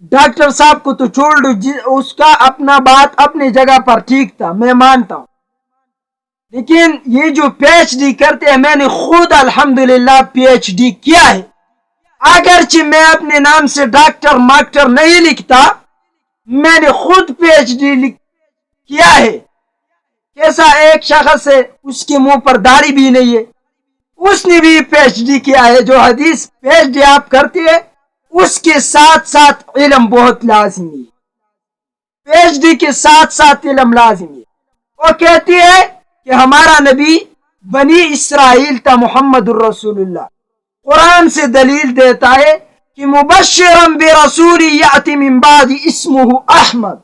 Doctor صاحب کو تو چھوڑ دو، اس کا اپنا بات اپنی جگہ پر ٹھیک تھا، میں مانتا ہوں، لیکن یہ جو پی ایچ ڈی کرتے ہیں، میں نے خود الحمدللہ پی ایچ ڈی کیا ہے، اگرچہ میں اپنے نام سے ڈاکٹر ماکٹر نہیں لکھتا، میں نے خود پی ایچ ڈی کیا ہے۔ کیسا ایک شخص ہے، اس کے منہ پر داڑھی بھی نہیں ہے، اس نے بھی پی ایچ ڈی کیا ہے۔ جو حدیث پی ایچ ڈی آپ کرتے ہیں اس کے ساتھ ساتھ علم بہت لازمی ہے، پی ایچ ڈی کے ساتھ ساتھ علم لازمی ہے۔ وہ کہتی ہے کہ ہمارا نبی بنی اسرائیل تھا، محمد الرسول اللہ، قرآن سے دلیل دیتا ہے کہ مبشرا برسول یأتی من بعد اسمہ احمد۔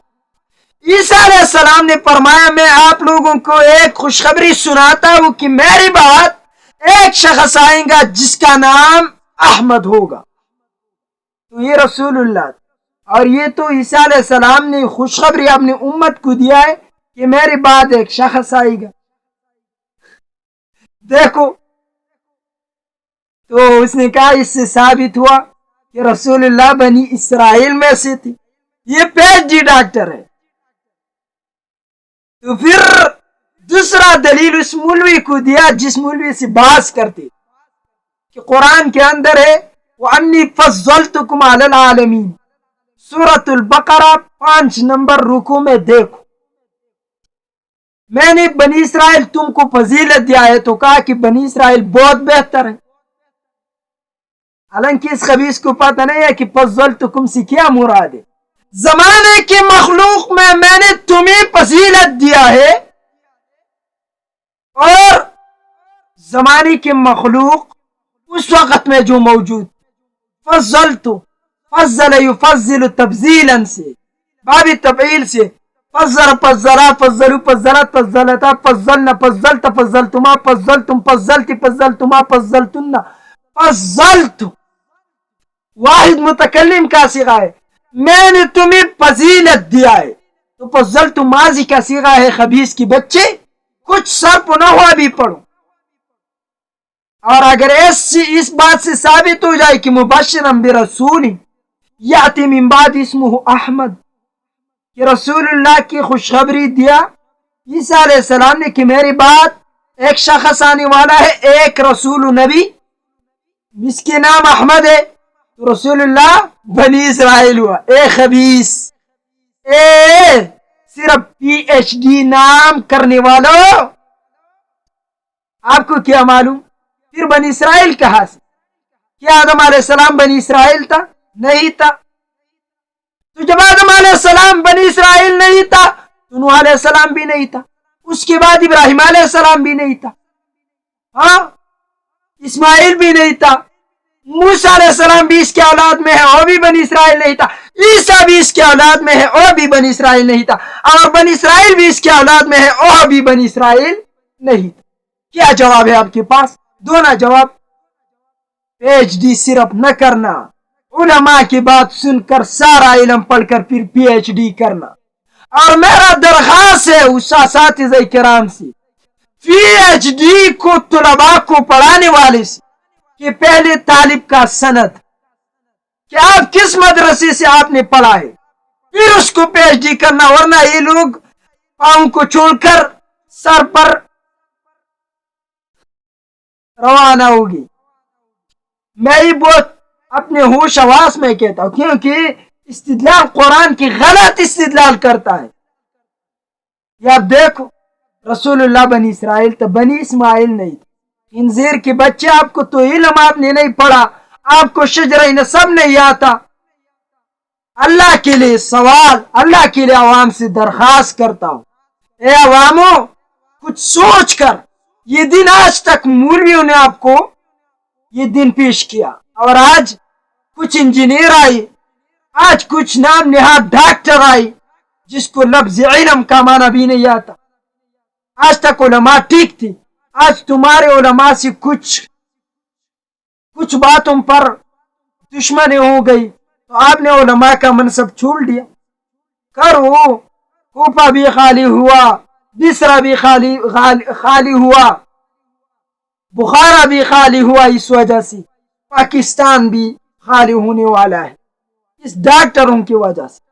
عیسیٰ علیہ السلام نے فرمایا میں آپ لوگوں کو ایک خوشخبری سناتا ہوں کہ میری بعد ایک شخص آئے گا جس کا نام احمد ہوگا۔ تو یہ رسول اللہ، اور یہ تو عیسیٰ علیہ السلام نے خوشخبری اپنی امت کو دیا ہے کہ میرے بعد ایک شخص آئے گا۔ دیکھو، تو اس نے کہا اس سے ثابت ہوا کہ رسول اللہ بنی اسرائیل میں سے تھی، یہ پی ایچ ڈی ڈاکٹر ہے۔ تو پھر دوسرا دلیل اس مولوی کو دیا جس مولوی سے بحث کرتے کہ قرآن کے اندر ہے وَأَنِّي فَضَّلْتُكُمْ عَلَى الْعَالَمِينَ، سورۃ البقرہ 5 نمبر رکوع میں دیکھو، میں نے بنی اسرائیل تم کو فضیلت دیا ہے، تو کہا کہ بنی اسرائیل بہت بہتر ہے، حالانکہ اس خبیث کو پتہ نہیں ہے کہ فضلتکم سے کیا مراد ہے۔ زمانے کی مخلوق میں نے تمہیں فضیلت دیا ہے، اور زمانے کی مخلوق اس وقت میں جو موجود، فضل یفضل تفضیلا سے، باب تفعیل سے، فضل فضلا فضلوا فضلت فضلتا فضلنا فضلت فضلتما فضلتم فضلت فضلتما فضلتن، فضلت واحد متکلم کا صیغہ ہے، میں نے تمہیں فضیلت دیا ہے، تو فضلت ماضی کا صیغہ ہے، خبیث کی بچے کچھ سر نہ ہوا بھی پڑھو۔ اور اگر اس بات سے ثابت ہو جائے کہ مبشرا برسول یأتی من بعد اسمہ احمد، کہ رسول اللہ کی خوشخبری دیا عیسیٰ علیہ السلام نے کہ میری بعد ایک شخص آنے والا ہے، ایک رسول نبی، جس کے نام احمد ہے، تو رسول اللہ بنی اسرائیل ہوا۔ اے خبیث، صرف پی ایچ ڈی نام کرنے والوں، آپ کو کیا معلوم پھر بنی اسرائیل کہاں سے؟ کیا آدم علیہ السلام بنی اسرائیل تھا؟ نہیں تھا۔ تو جب آدم علیہ السلام بنی اسرائیل نہیں تھا تو نوح علیہ السلام بھی نہیں تھا، اس کے بعد ابراہیم علیہ السلام بھی نہیں تھا، ہاں اسماعیل بھی نہیں تھا، موسیٰ علیہ السلام بھی اس کے اولاد میں ہے، وہ بھی بنی اسرائیل نہیں تھا، عیسیٰ بھی اس کے اولاد میں ہے، وہ بھی بنی اسرائیل نہیں تھا، اور بنی اسرائیل بھی اس کے اولاد میں ہے، وہ بھی بنی اسرائیل نہیں تھا۔ کیا جواب ہے آپ کے پاس؟ دونوں جواب۔ پی ایچ ڈی صرف نہ کرنا، علماء کی بات سن کر سارا علم پڑھ کر پھر پی ایچ ڈی کرنا۔ اور میرا درخواست ہے اس اساتذہ کرام سے، پی ایچ ڈی کو طلباء کو پڑھانے والے سے، کہ پہلے طالب کا سند کہ آپ کس مدرسے سے آپ نے پڑھا ہے، پھر اس کو پی ایچ ڈی کرنا، ورنہ یہ لوگ پاؤں کو چھوڑ کر سر پر روانہ ہوگی۔ میں ہی بہت اپنے ہوش حواس میں کہتا ہوں، کیونکہ استدلال قرآن کی غلط استدلال کرتا ہے۔ یا آپ دیکھو، رسول اللہ بنی اسرائیل تو بنی اسماعیل نہیں تھا، خنزیر کے بچے، آپ کو تو علم آپ نے نہیں پڑھا، آپ کو شجرہ نسب نہیں آتا۔ اللہ کے لیے سوال، اللہ کے لیے عوام سے درخواست کرتا ہوں، اے عوامو کچھ سوچ کر، یہ دن آج تک مولویوں نے آپ کو یہ دن پیش کیا، اور آج کچھ انجینئر آئی، آج کچھ نام نہاد ڈاکٹر آئی جس کو لفظ علم کا معنی بھی نہیں آتا۔ آج تک علماء ٹھیک تھی، آج تمہارے علماء سے کچھ باتوں پر دشمنی ہو گئی تو آپ نے علماء کا منصب چھوڑ دیا۔ کرو، کوفہ بھی خالی ہوا، بصرہ بھی خالی ہوا، بخارا بھی خالی ہوا، اس وجہ سے پاکستان بھی خالی ہونے والا ہے۔ اس ڈاکٹروں کی وجہ سے.